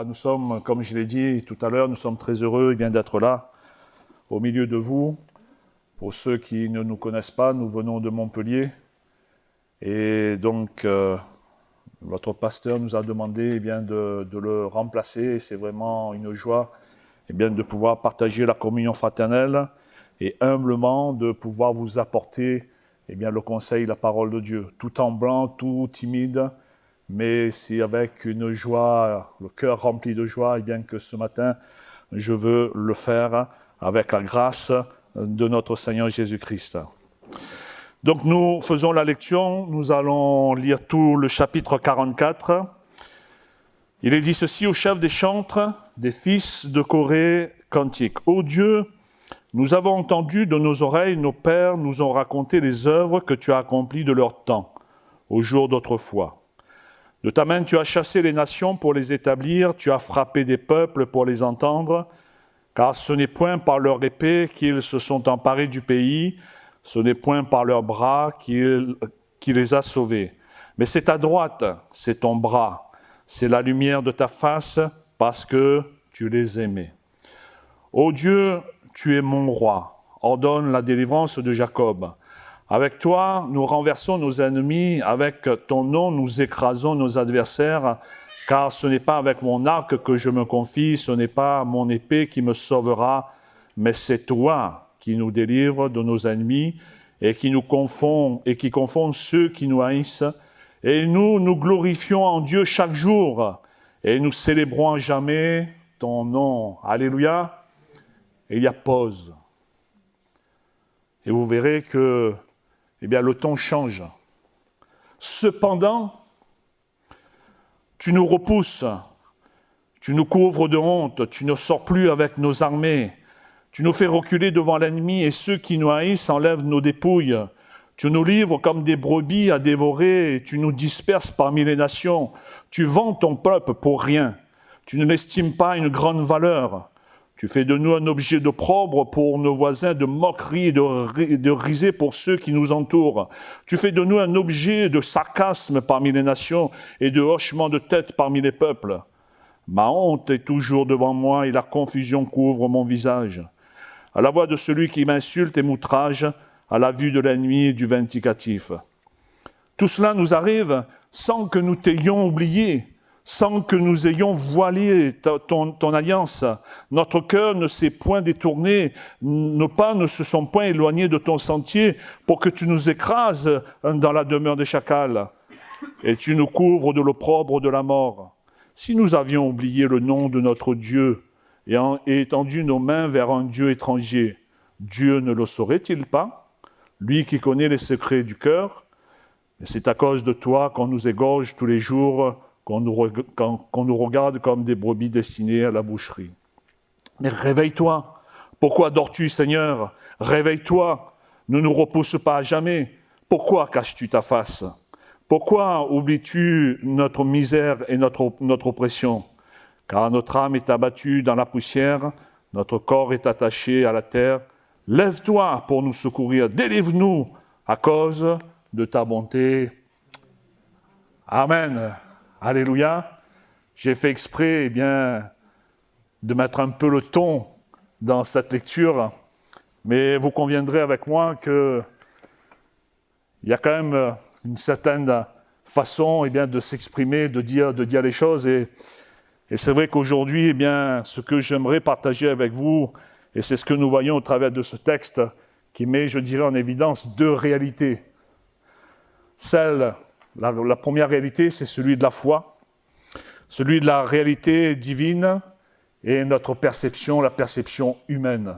Nous sommes, comme je l'ai dit tout à l'heure, nous sommes très heureux d'être là, au milieu de vous. Pour ceux qui ne nous connaissent pas, nous venons de Montpellier. Et donc, votre pasteur nous a demandé de le remplacer. Et c'est vraiment une joie de pouvoir partager la communion fraternelle et humblement de pouvoir vous apporter le conseil, la parole de Dieu. Tout tremblant, tout timide, mais c'est avec une joie, le cœur rempli de joie, que ce matin, je veux le faire avec la grâce de notre Seigneur Jésus-Christ. Donc nous faisons la lecture, nous allons lire tout le chapitre 44. Il est dit ceci au chef des chantres, des fils de Corée, cantique. Ô Dieu, nous avons entendu de nos oreilles, nos pères nous ont raconté les œuvres que tu as accomplies de leur temps, au jour d'autrefois. De ta main, tu as chassé les nations pour les établir, tu as frappé des peuples pour les entendre, car ce n'est point par leur épée qu'ils se sont emparés du pays, ce n'est point par leurs bras qui les a sauvés. Mais c'est ta droite, c'est ton bras, c'est la lumière de ta face, parce que tu les aimais. Ô Dieu, tu es mon roi, ordonne la délivrance de Jacob. Avec toi, nous renversons nos ennemis, avec ton nom, nous écrasons nos adversaires, car ce n'est pas avec mon arc que je me confie, ce n'est pas mon épée qui me sauvera, mais c'est toi qui nous délivres de nos ennemis et qui confond ceux qui nous haïssent. Et nous glorifions en Dieu chaque jour et nous célébrons à jamais ton nom. Alléluia. Et il y a pause. Et vous verrez que le ton change. Cependant, tu nous repousses, tu nous couvres de honte, tu ne sors plus avec nos armées, tu nous fais reculer devant l'ennemi et ceux qui nous haïssent enlèvent nos dépouilles. Tu nous livres comme des brebis à dévorer et tu nous disperses parmi les nations. Tu vends ton peuple pour rien. Tu ne l'estimes pas une grande valeur. Tu fais de nous un objet d'opprobre pour nos voisins, de moquerie et de risée pour ceux qui nous entourent. Tu fais de nous un objet de sarcasme parmi les nations et de hochement de tête parmi les peuples. Ma honte est toujours devant moi et la confusion couvre mon visage. À la voix de celui qui m'insulte et m'outrage, à la vue de l'ennemi et du vindicatif. Tout cela nous arrive sans que nous t'ayons oublié, sans que nous ayons voilé ton alliance. Notre cœur ne s'est point détourné, nos pas ne se sont point éloignés de ton sentier pour que tu nous écrases dans la demeure des chacals. Et tu nous couvres de l'opprobre de la mort. Si nous avions oublié le nom de notre Dieu et étendu nos mains vers un Dieu étranger, Dieu ne le saurait-il pas? Lui qui connaît les secrets du cœur, et c'est à cause de toi qu'on nous égorge tous les jours, qu'on nous regarde comme des brebis destinées à la boucherie. Mais réveille-toi. Pourquoi dors-tu, Seigneur? Réveille-toi. Ne nous repousse pas à jamais. Pourquoi caches-tu ta face? Pourquoi oublies-tu notre misère et notre oppression? Car notre âme est abattue dans la poussière, notre corps est attaché à la terre. Lève-toi pour nous secourir. Délivre-nous à cause de ta bonté. Amen. Alléluia. J'ai fait exprès de mettre un peu le ton dans cette lecture, mais vous conviendrez avec moi qu'il y a quand même une certaine façon de s'exprimer, de dire les choses. Et c'est vrai qu'aujourd'hui, ce que j'aimerais partager avec vous, et c'est ce que nous voyons au travers de ce texte, qui met, je dirais, en évidence deux réalités. La première réalité, c'est celui de la foi, celui de la réalité divine et notre perception, la perception humaine.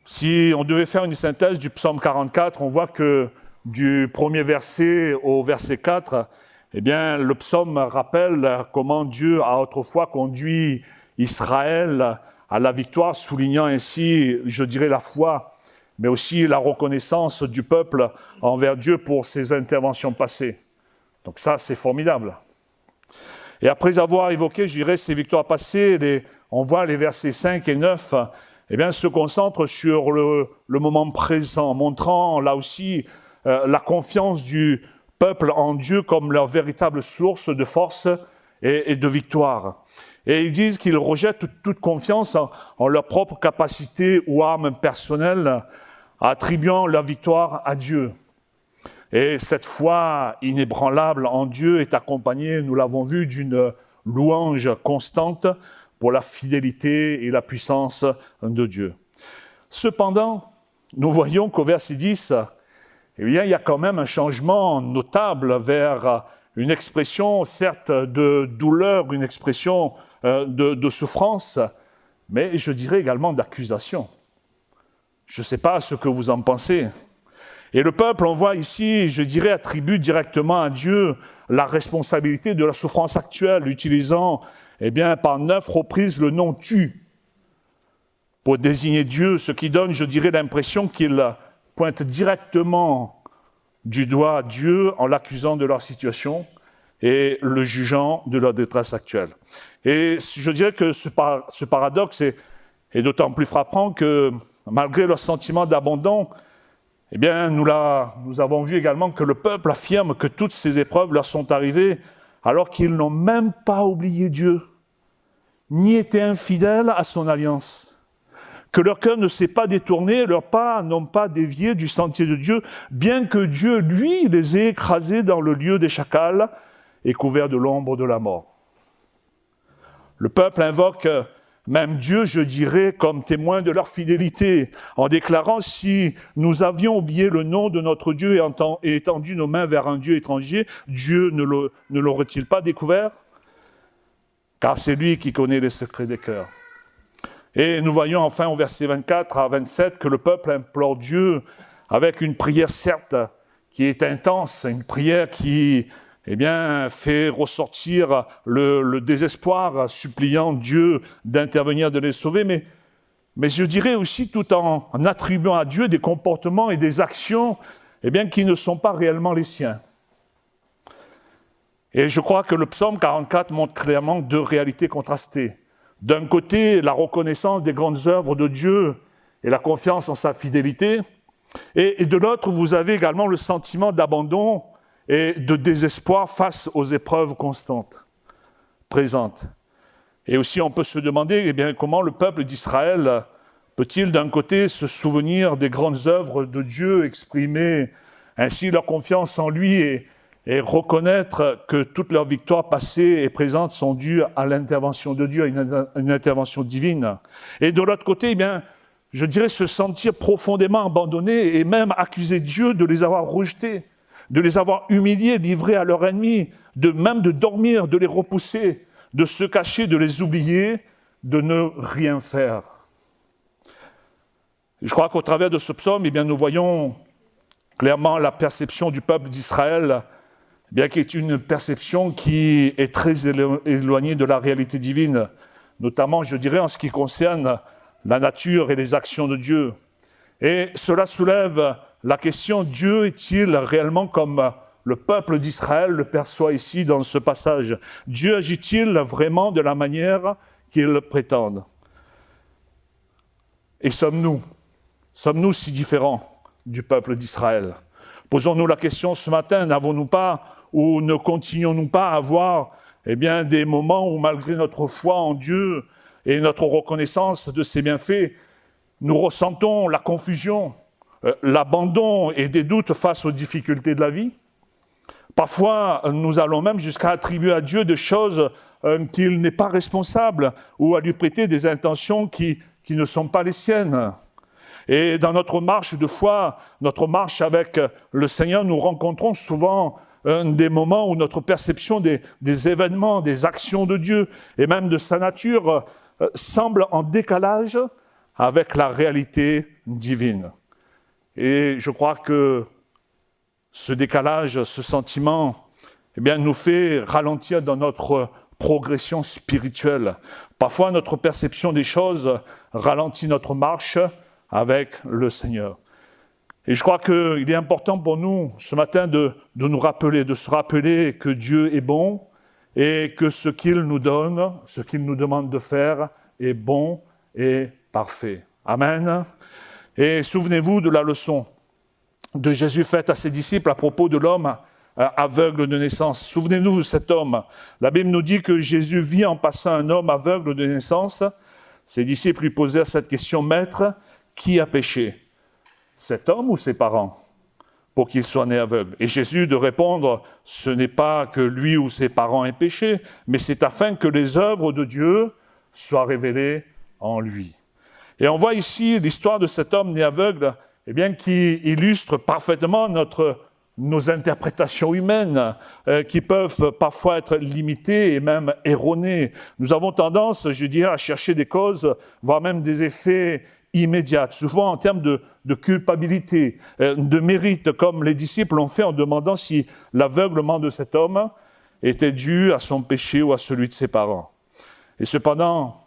Si on devait faire une synthèse du psaume 44, on voit que du premier verset au verset 4, le psaume rappelle comment Dieu a autrefois conduit Israël à la victoire, soulignant ainsi, je dirais, la foi, mais aussi la reconnaissance du peuple envers Dieu pour ses interventions passées. Donc ça, c'est formidable. Et après avoir évoqué, je dirais, ces victoires passées, on voit les versets 5 et 9, se concentrent sur le moment présent, montrant là aussi la confiance du peuple en Dieu comme leur véritable source de force et de victoire. Et ils disent qu'ils rejettent toute confiance en leur propre capacité ou arme personnelle, attribuant la victoire à Dieu. Et cette foi inébranlable en Dieu est accompagnée, nous l'avons vu, d'une louange constante pour la fidélité et la puissance de Dieu. Cependant, nous voyons qu'au verset 10, eh bien, il y a quand même un changement notable vers une expression, certes, de douleur, une expression de souffrance, mais je dirais également d'accusation. Je ne sais pas ce que vous en pensez. Et le peuple, on voit ici, je dirais, attribue directement à Dieu la responsabilité de la souffrance actuelle, utilisant, eh bien, par 9 reprises le nom « tu » pour désigner Dieu, ce qui donne, je dirais, l'impression qu'il pointe directement du doigt Dieu en l'accusant de leur situation et le jugeant de leur détresse actuelle. Et je dirais que ce paradoxe est d'autant plus frappant que, malgré leur sentiment d'abandon, eh bien, nous avons vu également que le peuple affirme que toutes ces épreuves leur sont arrivées alors qu'ils n'ont même pas oublié Dieu, ni été infidèles à son alliance, que leur cœur ne s'est pas détourné, leurs pas n'ont pas dévié du sentier de Dieu, bien que Dieu, lui, les ait écrasés dans le lieu des chacals et couverts de l'ombre de la mort. Le peuple invoque même Dieu, je dirais, comme témoin de leur fidélité, en déclarant « Si nous avions oublié le nom de notre Dieu et étendu nos mains vers un Dieu étranger, Dieu ne l'aurait-il pas découvert ?» Car c'est lui qui connaît les secrets des cœurs. Et nous voyons enfin au verset 24 à 27 que le peuple implore Dieu avec une prière certes qui est intense, une prière qui fait ressortir le désespoir, suppliant Dieu d'intervenir, de les sauver, mais je dirais aussi tout en attribuant à Dieu des comportements et des actions qui ne sont pas réellement les siens. Et je crois que le psaume 44 montre clairement 2 réalités contrastées. D'un côté, la reconnaissance des grandes œuvres de Dieu et la confiance en sa fidélité, et de l'autre, vous avez également le sentiment d'abandon et de désespoir face aux épreuves constantes, présentes. Et aussi, on peut se demander comment le peuple d'Israël peut-il d'un côté se souvenir des grandes œuvres de Dieu, exprimer ainsi leur confiance en lui et reconnaître que toutes leurs victoires passées et présentes sont dues à l'intervention de Dieu, à une intervention divine. Et de l'autre côté, je dirais se sentir profondément abandonnés et même accuser Dieu de les avoir rejetés, de les avoir humiliés, livrés à leurs ennemis, même de dormir, de les repousser, de se cacher, de les oublier, de ne rien faire. Je crois qu'au travers de ce psaume, nous voyons clairement la perception du peuple d'Israël, qui est une perception qui est très éloignée de la réalité divine, notamment, je dirais, en ce qui concerne la nature et les actions de Dieu. Et cela soulève la question, Dieu est-il réellement comme le peuple d'Israël le perçoit ici dans ce passage? Dieu agit-il vraiment de la manière qu'il prétend? Et sommes-nous si différents du peuple d'Israël? Posons-nous la question ce matin, n'avons-nous pas ou ne continuons-nous pas à avoir des moments où, malgré notre foi en Dieu et notre reconnaissance de ses bienfaits, nous ressentons la confusion, l'abandon et des doutes face aux difficultés de la vie? Parfois, nous allons même jusqu'à attribuer à Dieu des choses qu'il n'est pas responsable ou à lui prêter des intentions qui ne sont pas les siennes. Et dans notre marche de foi, notre marche avec le Seigneur, nous rencontrons souvent des moments où notre perception des événements, des actions de Dieu et même de sa nature semble en décalage avec la réalité divine. Et je crois que ce décalage, ce sentiment, nous fait ralentir dans notre progression spirituelle. Parfois, notre perception des choses ralentit notre marche avec le Seigneur. Et je crois qu'il est important pour nous, ce matin, de nous rappeler, de se rappeler que Dieu est bon et que ce qu'il nous donne, ce qu'il nous demande de faire est bon et parfait. Amen. Et souvenez-vous de la leçon de Jésus faite à ses disciples à propos de l'homme aveugle de naissance. Souvenez-nous de cet homme. La Bible nous dit que Jésus vit en passant un homme aveugle de naissance. Ses disciples lui posèrent cette question: Maître, qui a péché, cet homme ou ses parents, pour qu'il soit né aveugle? Et Jésus de répondre: ce n'est pas que lui ou ses parents aient péché, mais c'est afin que les œuvres de Dieu soient révélées en lui. Et on voit ici l'histoire de cet homme né aveugle, qui illustre parfaitement nos interprétations humaines, qui peuvent parfois être limitées et même erronées. Nous avons tendance, je dirais, à chercher des causes, voire même des effets immédiats, souvent en termes de culpabilité, de mérite, comme les disciples l'ont fait en demandant si l'aveuglement de cet homme était dû à son péché ou à celui de ses parents. Et cependant,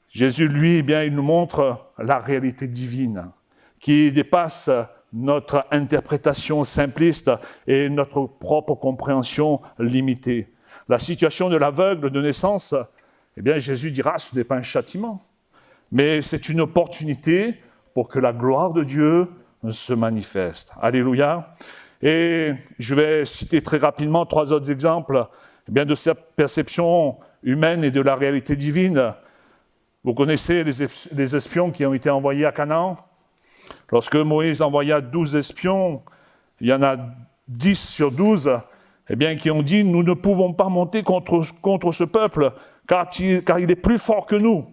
Jésus, lui, il nous montre la réalité divine qui dépasse notre interprétation simpliste et notre propre compréhension limitée. La situation de l'aveugle de naissance, Jésus dira, ce n'est pas un châtiment, mais c'est une opportunité pour que la gloire de Dieu se manifeste. Alléluia. Et je vais citer très rapidement 3 autres exemples de cette perception humaine et de la réalité divine. Vous connaissez les espions qui ont été envoyés à Canaan. Lorsque Moïse envoya 12 espions, il y en a 10 sur 12 qui ont dit « Nous ne pouvons pas monter contre ce peuple, car il est plus fort que nous. »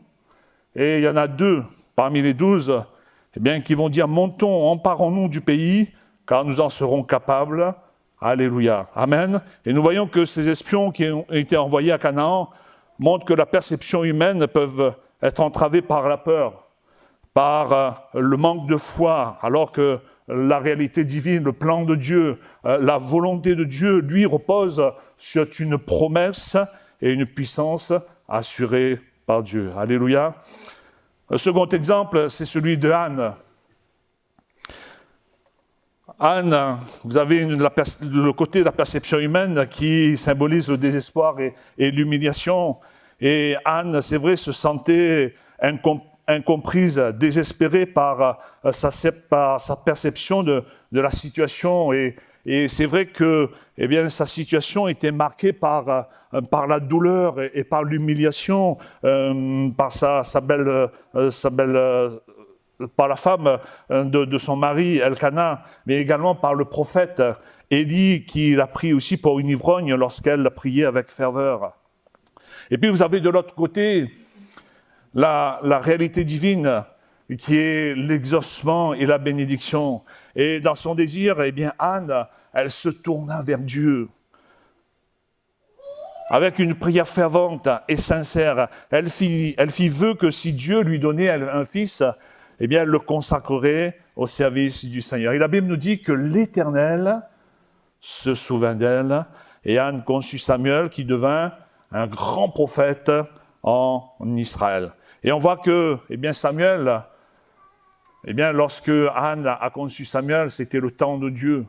Et il y en a 2 parmi les 12 qui vont dire « Montons, emparons-nous du pays, car nous en serons capables. » Alléluia. Amen. Et nous voyons que ces espions qui ont été envoyés à Canaan montrent que la perception humaine peut être entravée par la peur, par le manque de foi, alors que la réalité divine, le plan de Dieu, la volonté de Dieu, lui, repose sur une promesse et une puissance assurée par Dieu. Alléluia. Un second exemple, c'est celui de Anne. Anne, vous avez le côté de la perception humaine qui symbolise le désespoir et l'humiliation. Et Anne, c'est vrai, se sentait incomprise, désespérée par sa perception de la situation. Et c'est vrai que sa situation était marquée par la douleur et par l'humiliation, par par la femme de son mari, Elkana, mais également par le prophète Élie, qui l'a pris aussi pour une ivrogne lorsqu'elle priait avec ferveur. Et puis vous avez de l'autre côté la réalité divine, qui est l'exaucement et la bénédiction. Et dans son désir, Anne, elle se tourna vers Dieu. Avec une prière fervente et sincère, elle fit vœu que si Dieu lui donnait un fils, elle le consacrerait au service du Seigneur. Et la Bible nous dit que l'Éternel se souvint d'elle, et Anne conçut Samuel, qui devint un grand prophète en Israël. Et on voit que, Samuel, lorsque Anne a conçu Samuel, c'était le temps de Dieu,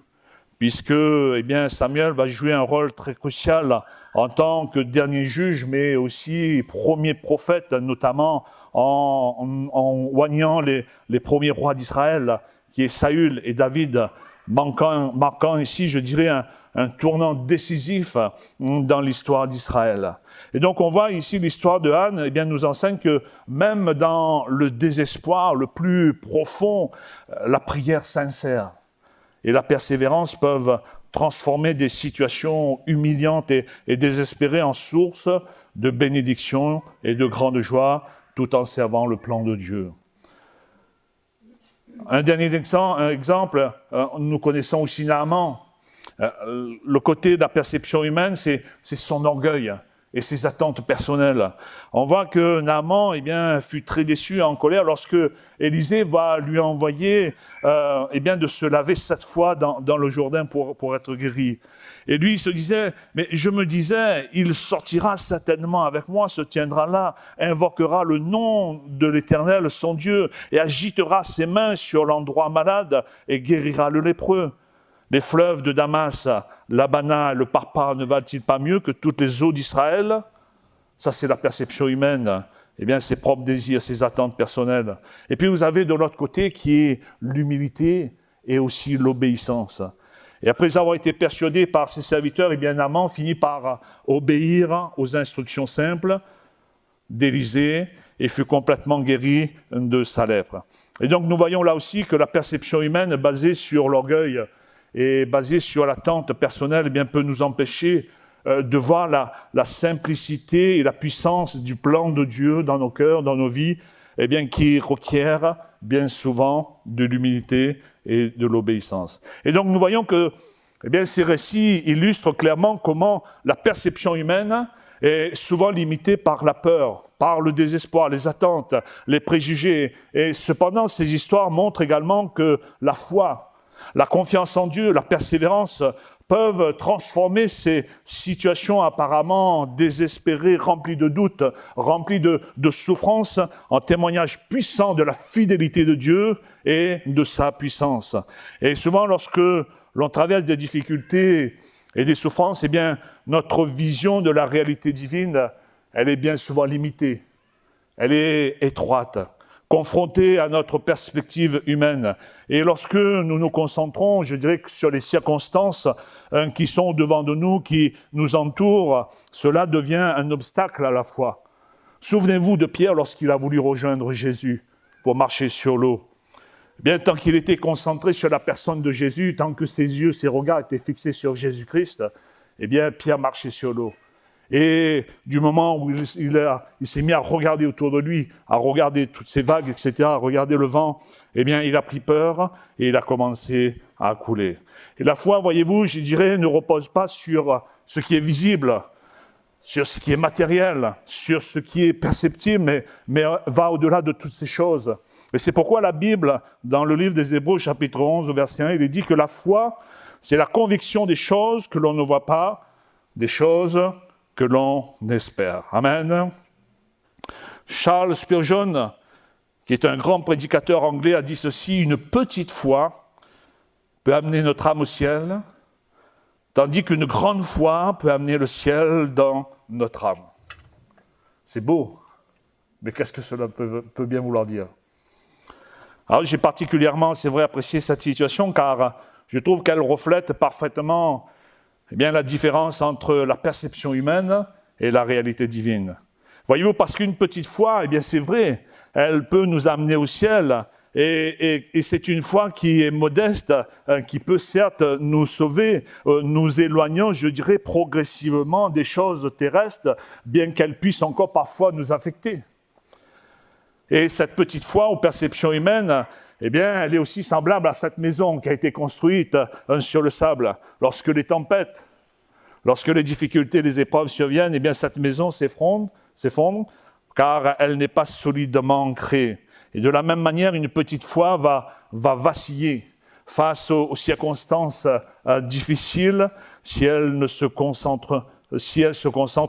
puisque, Samuel va jouer un rôle très crucial en tant que dernier juge, mais aussi premier prophète, notamment en oignant les premiers rois d'Israël, qui est Saül et David, marquant ici, je dirais, un tournant décisif dans l'histoire d'Israël. Et donc on voit ici l'histoire de Anne, nous enseigne que même dans le désespoir le plus profond, la prière sincère et la persévérance peuvent transformer des situations humiliantes et désespérées en source de bénédiction et de grande joie, tout en servant le plan de Dieu. Un dernier exemple, nous connaissons aussi Naaman. Le côté de la perception humaine, c'est son orgueil et ses attentes personnelles. On voit que Naaman fut très déçu et en colère lorsque Élisée va lui envoyer de se laver 7 fois dans le Jourdain pour être guéri. Et lui, il se disait, mais je me disais, il sortira certainement avec moi, se tiendra là, invoquera le nom de l'Éternel, son Dieu, et agitera ses mains sur l'endroit malade et guérira le lépreux. Les fleuves de Damas, l'Abana et le Parpar ne valent-ils pas mieux que toutes les eaux d'Israël? Ça, c'est la perception humaine. Ses propres désirs, ses attentes personnelles. Et puis, vous avez de l'autre côté qui est l'humilité et aussi l'obéissance. Et après avoir été persuadé par ses serviteurs, eh bien, Naaman finit par obéir aux instructions simples d'Élisée et fut complètement guéri de sa lèpre. Et donc nous voyons là aussi que la perception humaine basée sur l'orgueil et basée sur l'attente personnelle eh bien, peut nous empêcher de voir la simplicité et la puissance du plan de Dieu dans nos cœurs, dans nos vies, eh bien, qui requiert bien souvent de l'humilité et de l'obéissance. Et donc nous voyons que eh bien, ces récits illustrent clairement comment la perception humaine est souvent limitée par la peur, par le désespoir, les attentes, les préjugés. Et cependant, ces histoires montrent également que la foi, la confiance en Dieu, la persévérance peuvent transformer ces situations apparemment désespérées, remplies de doutes, remplies de souffrances, en témoignage puissant de la fidélité de Dieu et de sa puissance. Et souvent, lorsque l'on traverse des difficultés et des souffrances, eh bien, notre vision de la réalité divine, elle est bien souvent limitée, elle est étroite, confrontée à notre perspective humaine. Et lorsque nous nous concentrons, je dirais, sur les circonstances qui sont devant de nous, qui nous entourent, cela devient un obstacle à la foi. Souvenez-vous de Pierre lorsqu'il a voulu rejoindre Jésus pour marcher sur l'eau. Bien, tant qu'il était concentré sur la personne de Jésus, tant que ses yeux, ses regards étaient fixés sur Jésus-Christ, eh bien, Pierre marchait sur l'eau. Et du moment où il s'est mis à regarder autour de lui, à regarder toutes ces vagues, etc., à regarder le vent, eh bien, il a pris peur et il a commencé à couler. Et la foi, voyez-vous, je dirais, ne repose pas sur ce qui est visible, sur ce qui est matériel, sur ce qui est perceptible, mais va au-delà de toutes ces choses. Et c'est pourquoi la Bible, dans le livre des Hébreux, chapitre 11, verset 1, il est dit que la foi, c'est la conviction des choses que l'on ne voit pas, des choses que l'on espère. Amen. Charles Spurgeon, qui est un grand prédicateur anglais, a dit ceci: une petite foi peut amener notre âme au ciel, tandis qu'une grande foi peut amener le ciel dans notre âme. C'est beau, mais qu'est-ce que cela peut bien vouloir dire? Alors j'ai particulièrement, c'est vrai, apprécié cette situation car je trouve qu'elle reflète parfaitement eh bien, la différence entre la perception humaine et la réalité divine. Voyez-vous, parce qu'une petite foi, eh bien c'est vrai, elle peut nous amener au ciel et c'est une foi qui est modeste, qui peut certes nous sauver, nous éloignant, je dirais, progressivement des choses terrestres, bien qu'elle puisse encore parfois nous affecter. Et cette petite foi aux perceptions humaines, eh bien, elle est aussi semblable à cette maison qui a été construite sur le sable. Lorsque les tempêtes, lorsque les difficultés, les épreuves surviennent, eh bien, cette maison s'effondre, car elle n'est pas solidement ancrée. Et de la même manière, une petite foi va vaciller face aux circonstances difficiles si elle se concentre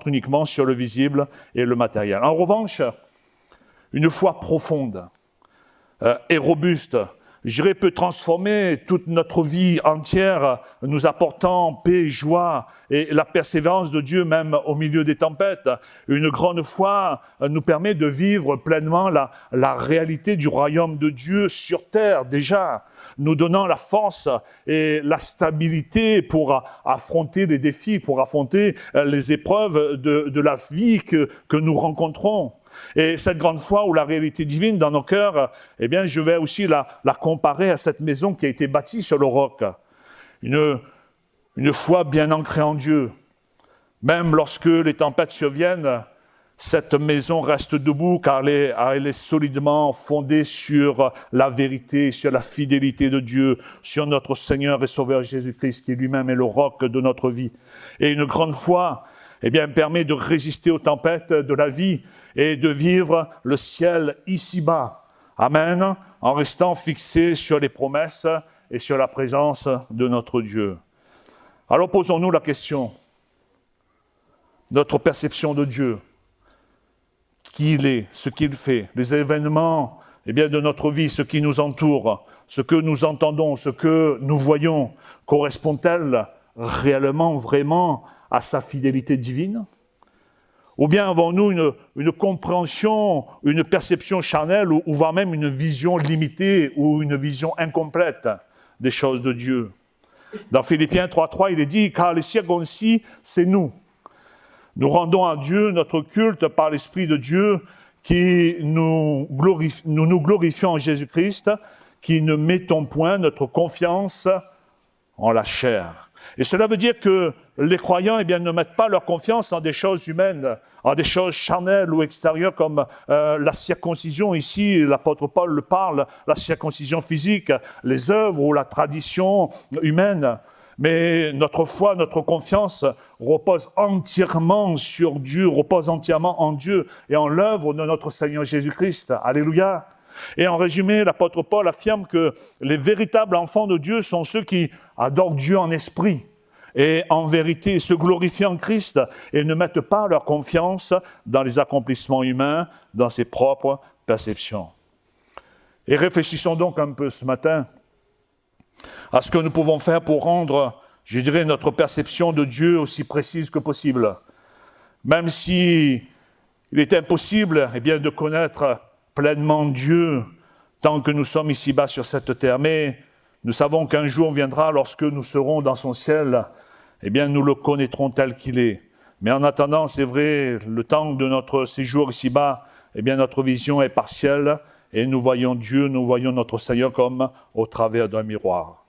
uniquement sur le visible et le matériel. En revanche, une foi profonde et robuste, je dirais, peut transformer toute notre vie entière, nous apportant paix, joie et la persévérance de Dieu même au milieu des tempêtes. Une grande foi nous permet de vivre pleinement la réalité du royaume de Dieu sur terre déjà, nous donnant la force et la stabilité pour affronter les défis, pour affronter les épreuves de la vie que nous rencontrons. Et cette grande foi ou la réalité divine dans nos cœurs, eh bien, je vais aussi la comparer à cette maison qui a été bâtie sur le roc. Une foi bien ancrée en Dieu. Même lorsque les tempêtes surviennent, cette maison reste debout car elle est solidement fondée sur la vérité, sur la fidélité de Dieu, sur notre Seigneur et Sauveur Jésus-Christ qui lui-même est le roc de notre vie. Et une grande foi, eh bien, permet de résister aux tempêtes de la vie et de vivre le ciel ici-bas. Amen, en restant fixé sur les promesses et sur la présence de notre Dieu. Alors posons-nous la question, notre perception de Dieu, qui il est, ce qu'il fait, les événements eh bien, de notre vie, ce qui nous entoure, ce que nous entendons, ce que nous voyons, correspond-elle réellement, vraiment à sa fidélité divine? Ou bien avons-nous une compréhension, une perception charnelle, ou voire même une vision limitée ou une vision incomplète des choses de Dieu? Dans Philippiens 3.3, il est dit « Car les circoncis, c'est nous. Nous rendons à Dieu notre culte par l'Esprit de Dieu qui nous glorifions en Jésus-Christ, qui ne mettons point notre confiance en la chair. » Et cela veut dire que les croyants ne mettent pas leur confiance en des choses humaines, en des choses charnelles ou extérieures comme la circoncision. Ici, l'apôtre Paul le parle, la circoncision physique, les œuvres ou la tradition humaine. Mais notre foi, notre confiance repose entièrement sur Dieu, repose entièrement en Dieu et en l'œuvre de notre Seigneur Jésus-Christ. Alléluia! Et en résumé, l'apôtre Paul affirme que les véritables enfants de Dieu sont ceux qui adorent Dieu en esprit et en vérité se glorifient en Christ et ne mettent pas leur confiance dans les accomplissements humains, dans ses propres perceptions. Et réfléchissons donc un peu ce matin à ce que nous pouvons faire pour rendre, je dirais, notre perception de Dieu aussi précise que possible. Même si il est impossible de connaître pleinement Dieu tant que nous sommes ici-bas sur cette terre. Mais nous savons qu'un jour viendra lorsque nous serons dans son ciel, nous le connaîtrons tel qu'il est. Mais en attendant, c'est vrai, le temps de notre séjour ici-bas, notre vision est partielle et nous voyons Dieu, nous voyons notre Seigneur comme au travers d'un miroir.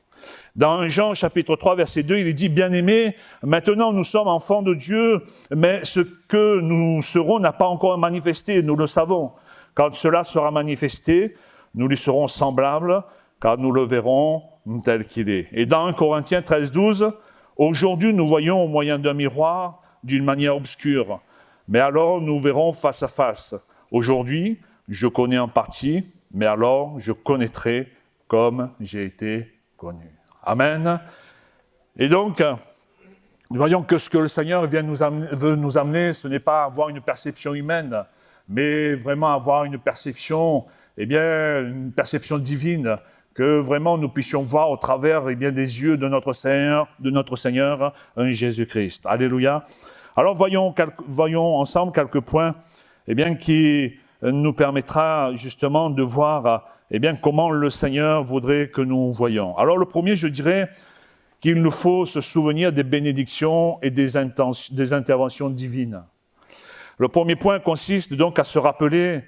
Dans Jean chapitre 3, verset 2, il est dit « Bien-aimés, maintenant nous sommes enfants de Dieu, mais ce que nous serons n'a pas encore manifesté, nous le savons. Quand cela sera manifesté, nous lui serons semblables, car nous le verrons tel qu'il est. » Et dans 1 Corinthiens 13, 12, « Aujourd'hui, nous voyons au moyen d'un miroir d'une manière obscure, mais alors nous verrons face à face. Aujourd'hui, je connais en partie, mais alors je connaîtrai comme j'ai été connu. » Amen. Et donc, nous voyons que ce que le Seigneur veut nous amener, ce n'est pas avoir une perception humaine, mais vraiment avoir une perception, une perception divine, que vraiment nous puissions voir au travers des yeux de notre Seigneur, un Jésus-Christ. Alléluia. Alors voyons ensemble quelques points qui nous permettra justement de voir comment le Seigneur voudrait que nous voyions. Alors le premier, je dirais qu'il nous faut se souvenir des bénédictions et des interventions divines. Le premier point consiste donc à se rappeler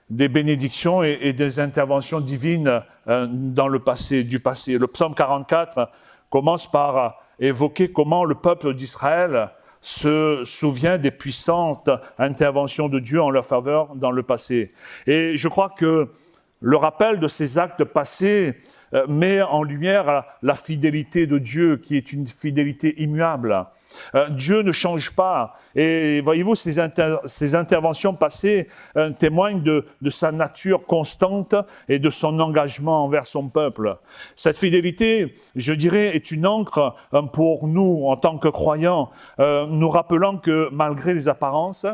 des bénédictions et des interventions divines dans le passé, du passé. Le psaume 44 commence par évoquer comment le peuple d'Israël se souvient des puissantes interventions de Dieu en leur faveur dans le passé. Et je crois que le rappel de ces actes passés met en lumière la fidélité de Dieu, qui est une fidélité immuable. Dieu ne change pas. Et voyez-vous, ces interventions passées témoignent de sa nature constante et de son engagement envers son peuple. Cette fidélité, je dirais, est une ancre pour nous en tant que croyants, nous rappelant que malgré les apparences,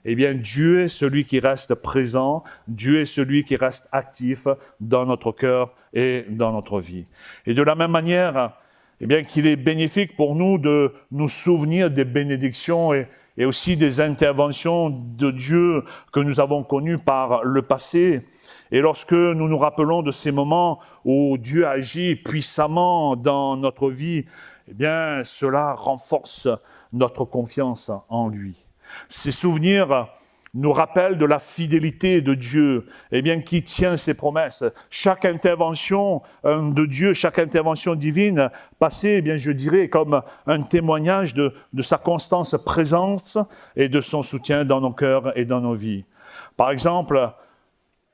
Dieu est celui qui reste présent, Dieu est celui qui reste actif dans notre cœur et dans notre vie. Et de la même manière, qu'il est bénéfique pour nous de nous souvenir des bénédictions et aussi des interventions de Dieu que nous avons connues par le passé. Et lorsque nous nous rappelons de ces moments où Dieu agit puissamment dans notre vie, cela renforce notre confiance en lui. Ces souvenirs nous rappellent de la fidélité de Dieu, qui tient ses promesses. Chaque intervention de Dieu, chaque intervention divine passée, je dirais, comme un témoignage de sa constante présence et de son soutien dans nos cœurs et dans nos vies. Par exemple,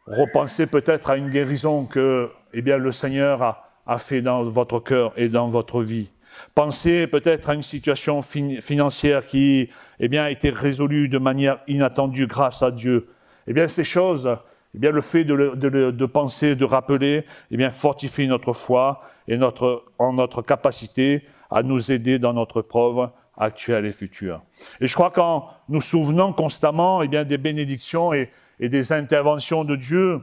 repensez peut-être à une guérison que le Seigneur a fait dans votre cœur et dans votre vie. Pensez peut-être à une situation financière qui a été résolue de manière inattendue grâce à Dieu. Ces choses, le fait de penser, de rappeler, fortifie notre foi et notre capacité à nous aider dans notre preuve actuelle et future. Et je crois qu'en nous souvenant constamment des bénédictions et des interventions de Dieu,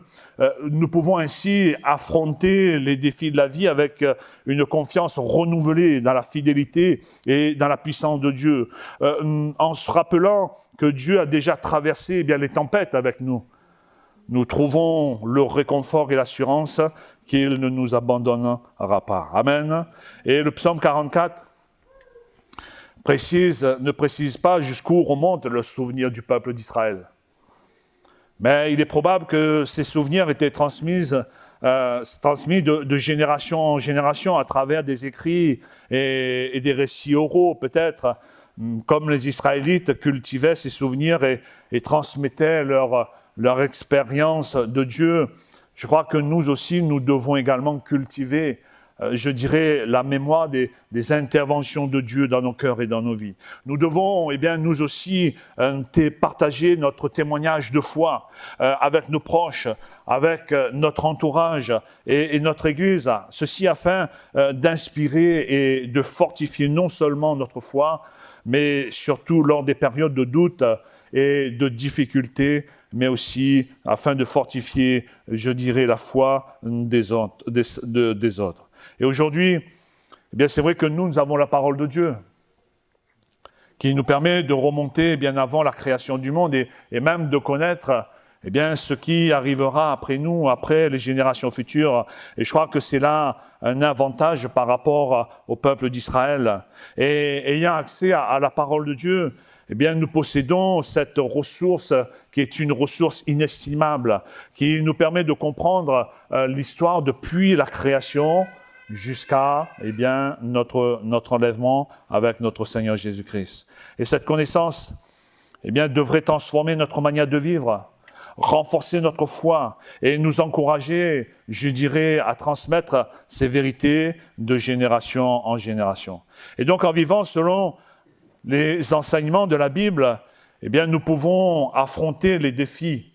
nous pouvons ainsi affronter les défis de la vie avec une confiance renouvelée dans la fidélité et dans la puissance de Dieu, en se rappelant que Dieu a déjà traversé les tempêtes avec nous. nous trouvons le réconfort et l'assurance qu'il ne nous abandonnera pas. Amen. Et le psaume 44 ne précise pas jusqu'où remonte le souvenir du peuple d'Israël. Mais il est probable que ces souvenirs étaient transmis de génération en génération à travers des écrits et des récits oraux, peut-être, comme les Israélites cultivaient ces souvenirs et transmettaient leur expérience de Dieu. Je crois que nous aussi, nous devons également cultiver, je dirais, la mémoire des interventions de Dieu dans nos cœurs et dans nos vies. Nous devons, nous aussi, partager notre témoignage de foi avec nos proches, avec notre entourage et notre Église. Ceci afin d'inspirer et de fortifier non seulement notre foi, mais surtout lors des périodes de doute et de difficultés, mais aussi afin de fortifier, je dirais, la foi des autres. Et aujourd'hui, c'est vrai que nous avons la parole de Dieu qui nous permet de remonter bien avant la création du monde et même de connaître ce qui arrivera après nous, après les générations futures. Et je crois que c'est là un avantage par rapport au peuple d'Israël. Et ayant accès à la parole de Dieu, nous possédons cette ressource qui est une ressource inestimable, qui nous permet de comprendre l'histoire depuis la création jusqu'à notre enlèvement avec notre Seigneur Jésus-Christ. Et cette connaissance devrait transformer notre manière de vivre, renforcer notre foi et nous encourager, je dirais, à transmettre ces vérités de génération en génération. Et donc, en vivant selon les enseignements de la Bible, nous pouvons affronter les défis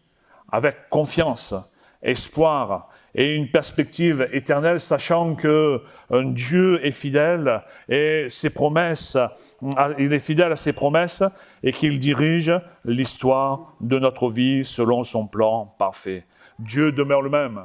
avec confiance, espoir et une perspective éternelle, sachant que Dieu est fidèle et il est fidèle à ses promesses et qu'il dirige l'histoire de notre vie selon son plan parfait. Dieu demeure le même,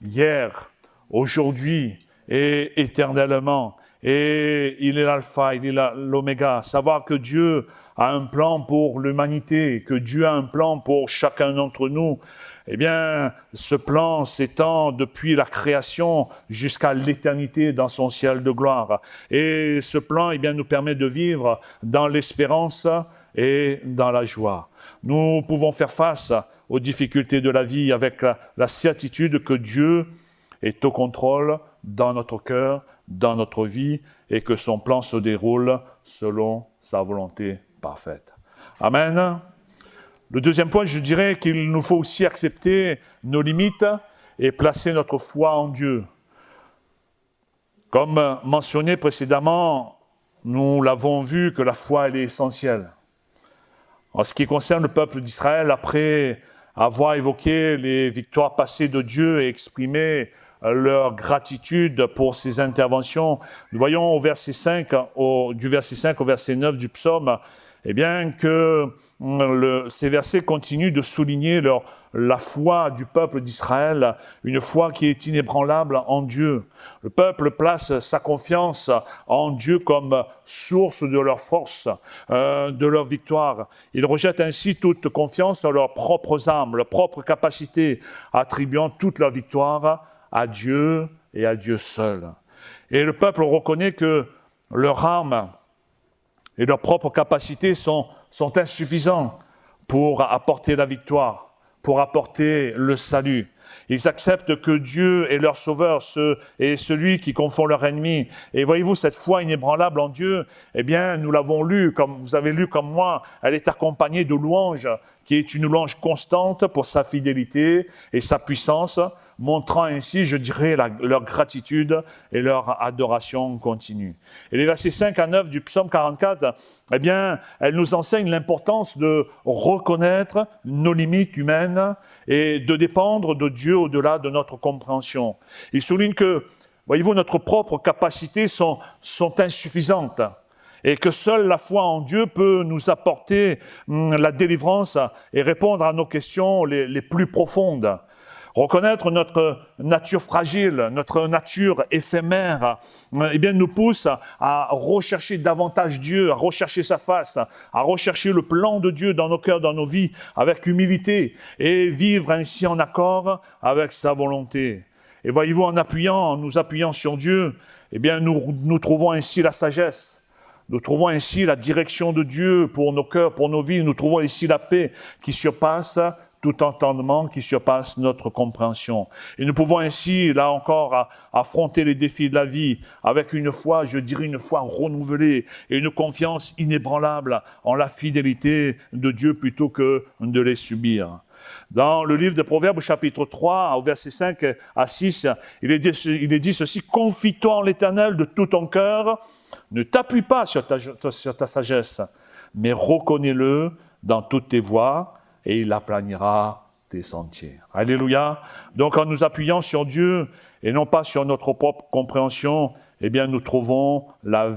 hier, aujourd'hui et éternellement. Et il est l'alpha, il est l'oméga. Savoir que Dieu a un plan pour l'humanité, que Dieu a un plan pour chacun d'entre nous, ce plan s'étend depuis la création jusqu'à l'éternité dans son ciel de gloire. Et ce plan, nous permet de vivre dans l'espérance et dans la joie. Nous pouvons faire face aux difficultés de la vie avec la certitude que Dieu est au contrôle dans notre cœur, dans notre vie, et que son plan se déroule selon sa volonté parfaite. Amen. Le deuxième point, je dirais qu'il nous faut aussi accepter nos limites et placer notre foi en Dieu. Comme mentionné précédemment, nous l'avons vu que la foi, elle est essentielle. En ce qui concerne le peuple d'Israël, après avoir évoqué les victoires passées de Dieu et exprimé leur gratitude pour ses interventions, nous voyons du verset 5 au verset 9 du psaume, que ces versets continuent de souligner la foi du peuple d'Israël, une foi qui est inébranlable en Dieu. Le peuple place sa confiance en Dieu comme source de leur force, de leur victoire. Ils rejettent ainsi toute confiance en leurs propres armes, leurs propres capacités, attribuant toute leur victoire à Dieu et à Dieu seul. Et le peuple reconnaît que leurs armes et leurs propres capacités sont insuffisants pour apporter la victoire, pour apporter le salut. Ils acceptent que Dieu est leur sauveur et celui qui confond leur ennemi. Et voyez-vous, cette foi inébranlable en Dieu, nous l'avons lu, comme vous avez lu comme moi, elle est accompagnée de louanges, qui est une louange constante pour sa fidélité et sa puissance, montrant ainsi, je dirais, leur gratitude et leur adoration continue. Et les versets 5 à 9 du psaume 44, elles nous enseignent l'importance de reconnaître nos limites humaines et de dépendre de Dieu au-delà de notre compréhension. Il souligne que, voyez-vous, notre propre capacités sont insuffisantes et que seule la foi en Dieu peut nous apporter la délivrance et répondre à nos questions les plus profondes. Reconnaître notre nature fragile, notre nature éphémère, eh bien, nous pousse à rechercher davantage Dieu, à rechercher sa face, à rechercher le plan de Dieu dans nos cœurs, dans nos vies, avec humilité, et vivre ainsi en accord avec sa volonté. Et voyez-vous, en nous appuyant sur Dieu, eh bien, nous trouvons ainsi la sagesse. Nous trouvons ainsi la direction de Dieu pour nos cœurs, pour nos vies. Nous trouvons ici la paix qui surpasse tout entendement, qui surpasse notre compréhension. Et nous pouvons ainsi, là encore, affronter les défis de la vie avec une foi, je dirais une foi renouvelée et une confiance inébranlable en la fidélité de Dieu plutôt que de les subir. Dans le livre de Proverbes, chapitre 3, au verset 5 à 6, il est dit ceci: « Confie-toi en l'Éternel de tout ton cœur, ne t'appuie pas sur ta sagesse, mais reconnais-le dans toutes tes voies, et il aplanira tes sentiers. » Alléluia. Donc en nous appuyant sur Dieu et non pas sur notre propre compréhension, eh bien nous trouvons la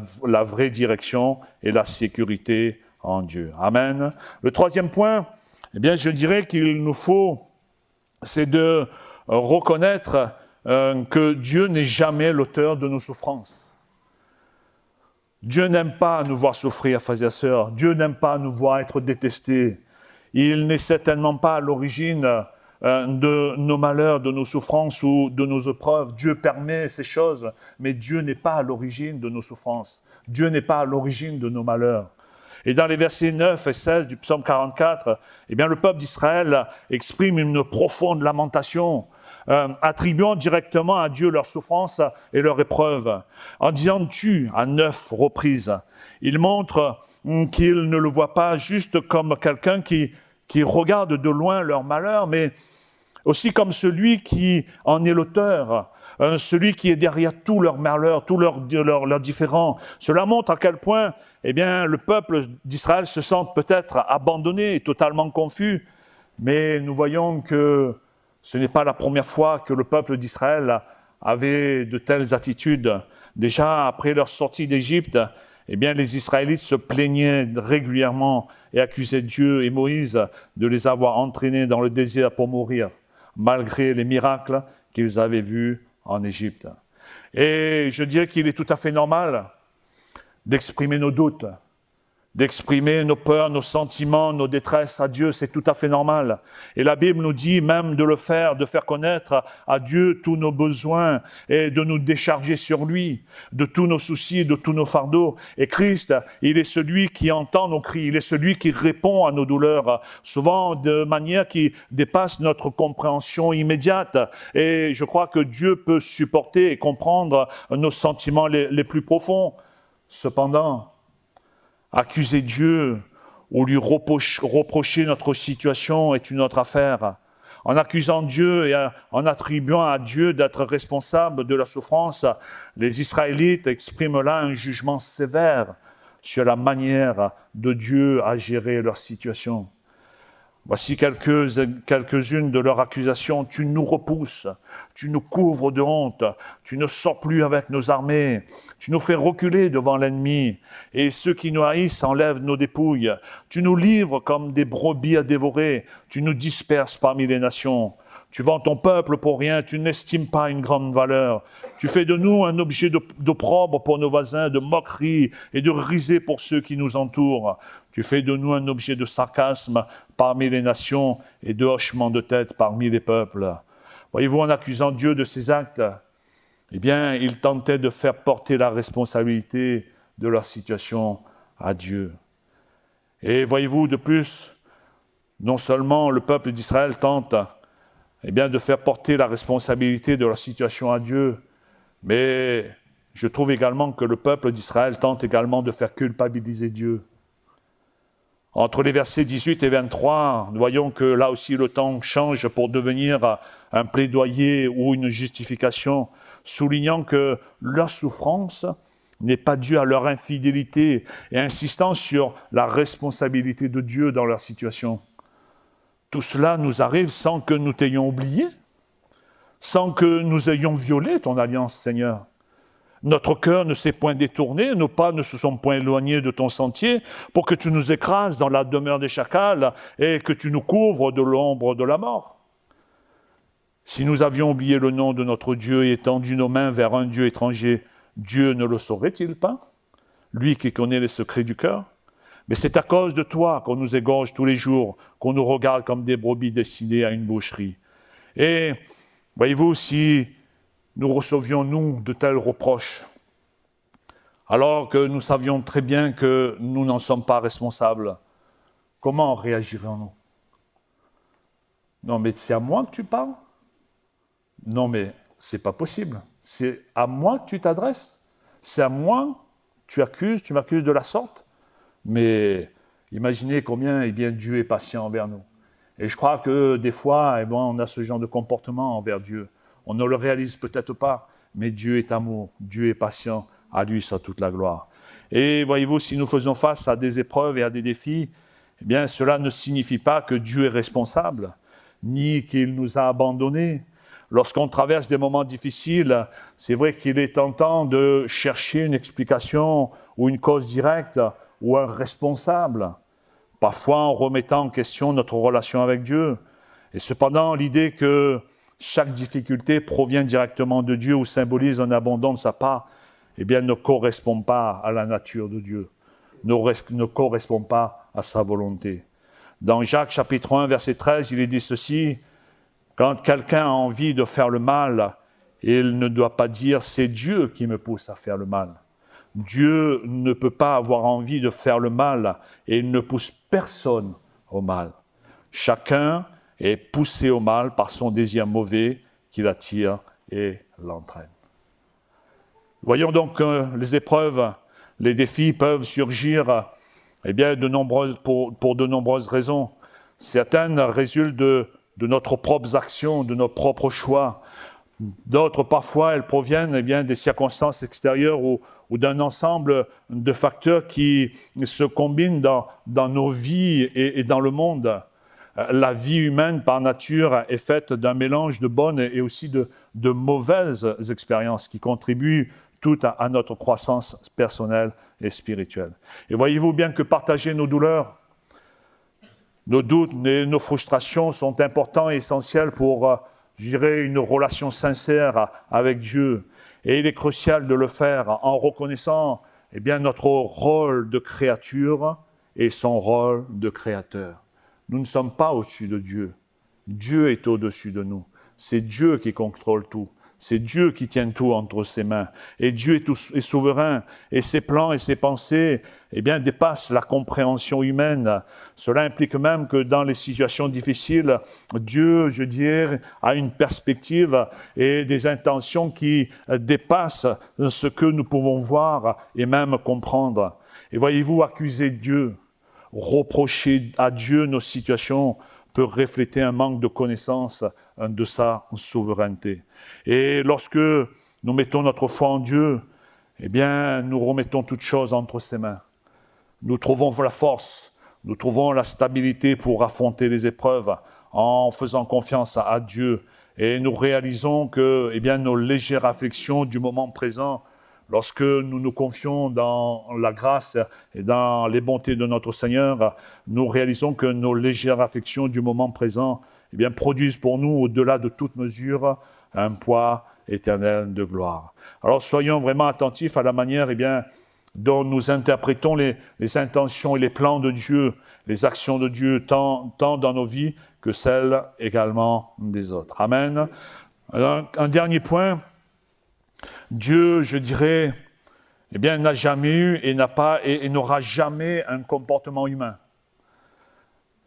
vraie direction et la sécurité en Dieu. Amen. Le troisième point, eh bien je dirais qu'il nous faut, c'est de reconnaître que Dieu n'est jamais l'auteur de nos souffrances. Dieu n'aime pas nous voir souffrir, frères et sœurs. Dieu n'aime pas nous voir être détestés. Il n'est certainement pas à l'origine de nos malheurs, de nos souffrances ou de nos épreuves. Dieu permet ces choses, mais Dieu n'est pas à l'origine de nos souffrances. Dieu n'est pas à l'origine de nos malheurs. Et dans les versets 9 et 16 du psaume 44, eh bien, le peuple d'Israël exprime une profonde lamentation, attribuant directement à Dieu leurs souffrances et leurs épreuves, en disant « tu » à 9 reprises. Il montre qu'ils ne le voient pas juste comme quelqu'un qui regarde de loin leur malheur, mais aussi comme celui qui en est l'auteur, celui qui est derrière tout leur malheur, tous leurs différends. Cela montre à quel point eh bien, le peuple d'Israël se sent peut-être abandonné, totalement confus, mais nous voyons que ce n'est pas la première fois que le peuple d'Israël avait de telles attitudes. Déjà, après leur sortie d'Égypte, eh bien, les Israélites se plaignaient régulièrement et accusaient Dieu et Moïse de les avoir entraînés dans le désert pour mourir, malgré les miracles qu'ils avaient vus en Égypte. Et je dirais qu'il est tout à fait normal d'exprimer nos doutes, d'exprimer nos peurs, nos sentiments, nos détresses à Dieu, c'est tout à fait normal. Et la Bible nous dit même de le faire, de faire connaître à Dieu tous nos besoins et de nous décharger sur lui, de tous nos soucis, de tous nos fardeaux. Et Christ, il est celui qui entend nos cris, il est celui qui répond à nos douleurs, souvent de manière qui dépasse notre compréhension immédiate. Et je crois que Dieu peut supporter et comprendre nos sentiments les plus profonds. Cependant, accuser Dieu ou lui reprocher notre situation est une autre affaire. En accusant Dieu et en attribuant à Dieu d'être responsable de la souffrance, les Israélites expriment là un jugement sévère sur la manière de Dieu à gérer leur situation. Voici quelques-unes de leurs accusations. Tu nous repousses, tu nous couvres de honte, tu ne sors plus avec nos armées, tu nous fais reculer devant l'ennemi, et ceux qui nous haïssent enlèvent nos dépouilles. Tu nous livres comme des brebis à dévorer, tu nous disperses parmi les nations. Tu vends ton peuple pour rien, tu n'estimes pas une grande valeur. Tu fais de nous un objet d'opprobre pour nos voisins, de moquerie et de risée pour ceux qui nous entourent. Tu fais de nous un objet de sarcasme parmi les nations et de hochement de tête parmi les peuples. Voyez-vous, en accusant Dieu de ses actes, eh bien, ils tentaient de faire porter la responsabilité de leur situation à Dieu. Et voyez-vous, de plus, non seulement le peuple d'Israël tente eh bien, de faire porter la responsabilité de leur situation à Dieu, mais je trouve également que le peuple d'Israël tente également de faire culpabiliser Dieu. Entre les versets 18 et 23, nous voyons que là aussi le temps change pour devenir un plaidoyer ou une justification, soulignant que leur souffrance n'est pas due à leur infidélité et insistant sur la responsabilité de Dieu dans leur situation. Tout cela nous arrive sans que nous t'ayons oublié, sans que nous ayons violé ton alliance, Seigneur. Notre cœur ne s'est point détourné, nos pas ne se sont point éloignés de ton sentier, pour que tu nous écrases dans la demeure des chacals et que tu nous couvres de l'ombre de la mort. Si nous avions oublié le nom de notre Dieu et étendu nos mains vers un Dieu étranger, Dieu ne le saurait-il pas? Lui qui connaît les secrets du cœur. Mais c'est à cause de toi qu'on nous égorge tous les jours, qu'on nous regarde comme des brebis destinées à une boucherie. Et voyez-vous, si nous recevions, nous, de tels reproches, alors que nous savions très bien que nous n'en sommes pas responsables, comment réagirions-nous? Non, mais c'est à moi que tu parles? Non, mais c'est pas possible. C'est à moi que tu t'adresses? C'est à moi que tu m'accuses de la sorte? Mais imaginez combien Dieu est patient envers nous. Et je crois que des fois, on a ce genre de comportement envers Dieu. On ne le réalise peut-être pas, mais Dieu est amour, Dieu est patient, à lui soit toute la gloire. Et voyez-vous, si nous faisons face à des épreuves et à des défis, cela ne signifie pas que Dieu est responsable, ni qu'il nous a abandonnés. Lorsqu'on traverse des moments difficiles, c'est vrai qu'il est tentant de chercher une explication ou une cause directe ou un responsable, parfois en remettant en question notre relation avec Dieu. Et cependant, l'idée que chaque difficulté provient directement de Dieu ou symbolise un abandon de sa part, ne correspond pas à la nature de Dieu, ne correspond pas à sa volonté. Dans Jacques chapitre 1, verset 13, il est dit ceci: « Quand quelqu'un a envie de faire le mal, il ne doit pas dire « c'est Dieu qui me pousse à faire le mal ». Dieu ne peut pas avoir envie de faire le mal et il ne pousse personne au mal. Chacun est poussé au mal par son désir mauvais qui l'attire et l'entraîne. » Voyons donc que les épreuves, les défis peuvent surgir pour de nombreuses raisons. Certaines résultent de notre propres actions, de nos propres choix. D'autres, parfois, elles proviennent des circonstances extérieures ou d'un ensemble de facteurs qui se combinent dans nos vies et dans le monde. La vie humaine, par nature, est faite d'un mélange de bonnes et aussi de mauvaises expériences qui contribuent toutes à notre croissance personnelle et spirituelle. Et voyez-vous bien que partager nos douleurs, nos doutes et nos frustrations sont importants et essentiels pour, une relation sincère avec Dieu. Et il est crucial de le faire en reconnaissant notre rôle de créature et son rôle de créateur. Nous ne sommes pas au-dessus de Dieu. Dieu est au-dessus de nous. C'est Dieu qui contrôle tout. C'est Dieu qui tient tout entre ses mains. Et Dieu est souverain. Et ses plans et ses pensées dépassent la compréhension humaine. Cela implique même que dans les situations difficiles, Dieu, a une perspective et des intentions qui dépassent ce que nous pouvons voir et même comprendre. Et voyez-vous, accuser Dieu, reprocher à Dieu nos situations peut refléter un manque de connaissance de sa souveraineté. Et lorsque nous mettons notre foi en Dieu, nous remettons toutes choses entre ses mains. Nous trouvons la force, nous trouvons la stabilité pour affronter les épreuves en faisant confiance à Dieu. Et nous réalisons que nos légères afflictions du moment présent, lorsque nous nous confions dans la grâce et dans les bontés de notre Seigneur, nous réalisons que nos légères affections du moment présent produisent pour nous, au-delà de toute mesure, un poids éternel de gloire. Alors soyons vraiment attentifs à la manière dont nous interprétons les intentions et les plans de Dieu, les actions de Dieu, tant dans nos vies que celles également des autres. Amen. Un dernier point. Dieu, n'a jamais eu et n'a pas et n'aura jamais un comportement humain.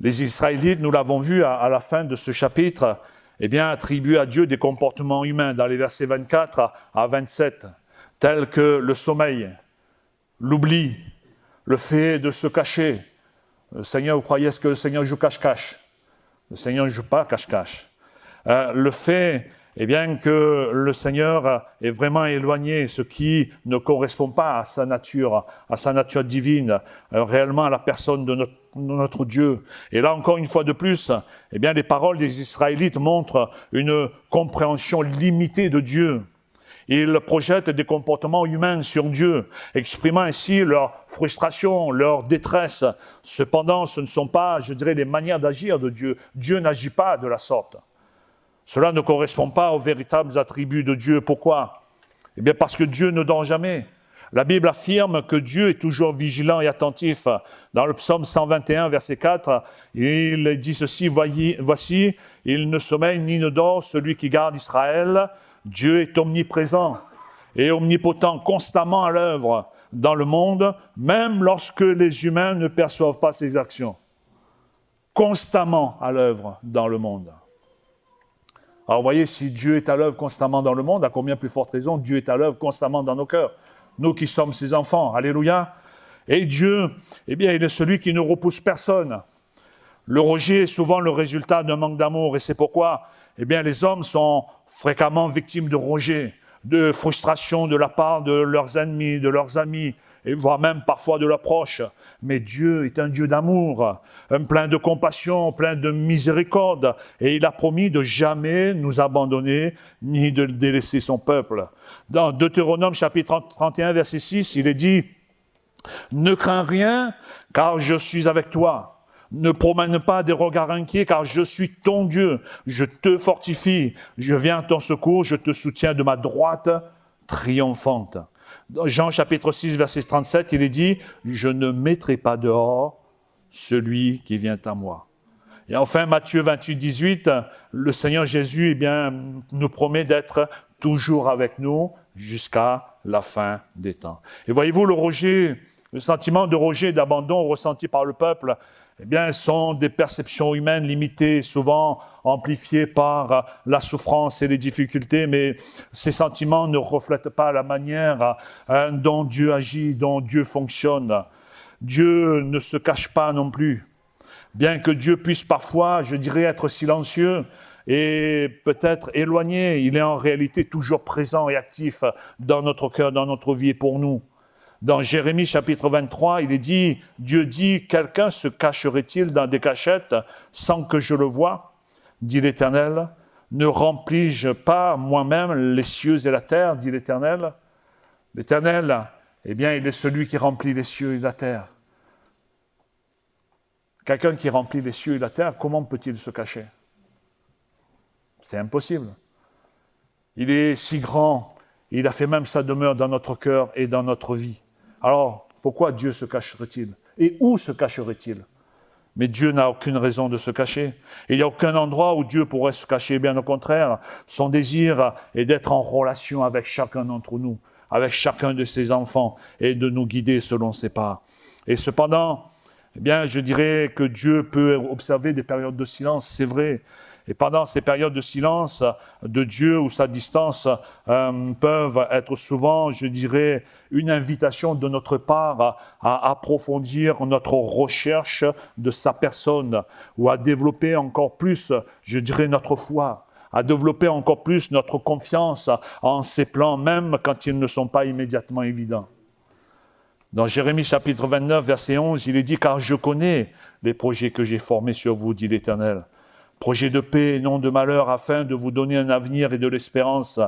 Les Israélites, nous l'avons vu à la fin de ce chapitre, attribuent à Dieu des comportements humains dans les versets 24 à 27, tels que le sommeil, l'oubli, le fait de se cacher. Le Seigneur, vous croyez que le Seigneur joue cache-cache? Le Seigneur ne joue pas cache-cache. Le fait que le Seigneur est vraiment éloigné, ce qui ne correspond pas à sa nature divine, réellement à la personne de notre Dieu. Et là, encore une fois de plus, les paroles des Israélites montrent une compréhension limitée de Dieu. Ils projettent des comportements humains sur Dieu, exprimant ainsi leur frustration, leur détresse. Cependant, ce ne sont pas, les manières d'agir de Dieu. Dieu n'agit pas de la sorte. Cela ne correspond pas aux véritables attributs de Dieu. Pourquoi? Eh bien parce que Dieu ne dort jamais. La Bible affirme que Dieu est toujours vigilant et attentif. Dans le psaume 121, verset 4, il dit ceci, « Voici, il ne sommeille ni ne dort, celui qui garde Israël. Dieu est omniprésent et omnipotent, constamment à l'œuvre dans le monde, même lorsque les humains ne perçoivent pas ses actions. » Constamment à l'œuvre dans le monde. Alors vous voyez, si Dieu est à l'œuvre constamment dans le monde, à combien plus forte raison Dieu est à l'œuvre constamment dans nos cœurs. Nous qui sommes ses enfants, alléluia. Et Dieu, eh bien, il est celui qui ne repousse personne. Le rejet est souvent le résultat d'un manque d'amour, et c'est pourquoi, eh bien, les hommes sont fréquemment victimes de rejet, de frustration de la part de leurs ennemis, de leurs amis, et voire même parfois de leurs proches. Mais Dieu est un Dieu d'amour, plein de compassion, plein de miséricorde, et il a promis de jamais nous abandonner, ni de délaisser son peuple. Dans Deutéronome chapitre 31, verset 6, il est dit « Ne crains rien, car je suis avec toi. Ne promène pas des regards inquiets, car je suis ton Dieu. Je te fortifie, je viens à ton secours, je te soutiens de ma droite triomphante. » Dans Jean chapitre 6, verset 37, il est dit « Je ne mettrai pas dehors celui qui vient à moi. » Et enfin, Matthieu 28, 18, le Seigneur Jésus eh bien, nous promet d'être toujours avec nous jusqu'à la fin des temps. Et voyez-vous, le sentiment de rejet et d'abandon ressenti par le peuple, eh bien, sont des perceptions humaines limitées, souvent amplifiées par la souffrance et les difficultés, mais ces sentiments ne reflètent pas la manière dont Dieu agit, dont Dieu fonctionne. Dieu ne se cache pas non plus. Bien que Dieu puisse parfois, je dirais, être silencieux et peut-être éloigné, il est en réalité toujours présent et actif dans notre cœur, dans notre vie et pour nous. Dans Jérémie chapitre 23, il est dit, Dieu dit, « Quelqu'un se cacherait-il dans des cachettes sans que je le voie ?» dit l'Éternel. « Ne remplis-je pas moi-même les cieux et la terre ?» dit l'Éternel. L'Éternel, eh bien, il est celui qui remplit les cieux et la terre. Quelqu'un qui remplit les cieux et la terre, comment peut-il se cacher? C'est impossible. Il est si grand, il a fait même sa demeure dans notre cœur et dans notre vie. Alors, pourquoi Dieu se cacherait-il? Et où se cacherait-il? Mais Dieu n'a aucune raison de se cacher. Il n'y a aucun endroit où Dieu pourrait se cacher. Bien au contraire, son désir est d'être en relation avec chacun d'entre nous, avec chacun de ses enfants, et de nous guider selon ses pas. Et cependant, eh bien, je dirais que Dieu peut observer des périodes de silence, c'est vrai. Et pendant ces périodes de silence de Dieu ou sa distance peuvent être souvent, je dirais, une invitation de notre part à approfondir notre recherche de sa personne ou à développer encore plus, je dirais, notre foi, à développer encore plus notre confiance en ses plans, même quand ils ne sont pas immédiatement évidents. Dans Jérémie chapitre 29, verset 11, il est dit « Car je connais les projets que j'ai formés sur vous, dit l'Éternel. Projet de paix et non de malheur, afin de vous donner un avenir et de l'espérance.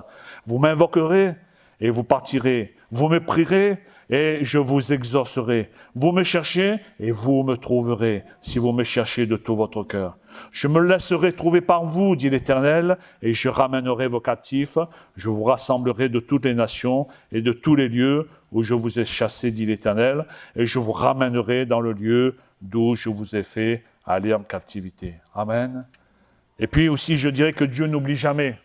Vous m'invoquerez et vous partirez. Vous me prierez et je vous exaucerai. Vous me cherchez et vous me trouverez, si vous me cherchez de tout votre cœur. Je me laisserai trouver par vous, dit l'Éternel, et je ramènerai vos captifs. Je vous rassemblerai de toutes les nations et de tous les lieux où je vous ai chassés, dit l'Éternel, et je vous ramènerai dans le lieu d'où je vous ai fait aller en captivité. » Amen. Et puis aussi, je dirais que Dieu n'oublie jamais.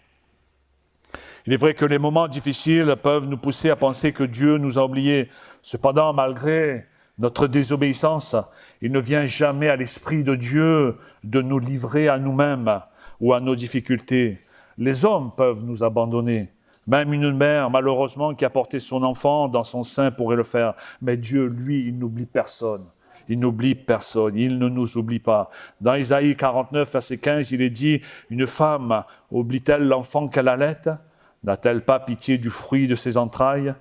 Il est vrai que les moments difficiles peuvent nous pousser à penser que Dieu nous a oubliés. Cependant, malgré notre désobéissance, il ne vient jamais à l'esprit de Dieu de nous livrer à nous-mêmes ou à nos difficultés. Les hommes peuvent nous abandonner. Même une mère, malheureusement, qui a porté son enfant dans son sein pourrait le faire. Mais Dieu, lui, il n'oublie personne. Il n'oublie personne, il ne nous oublie pas. Dans Isaïe 49, verset 15, il est dit « Une femme oublie-t-elle l'enfant qu'elle allait? N'a-t-elle pas pitié du fruit de ses entrailles?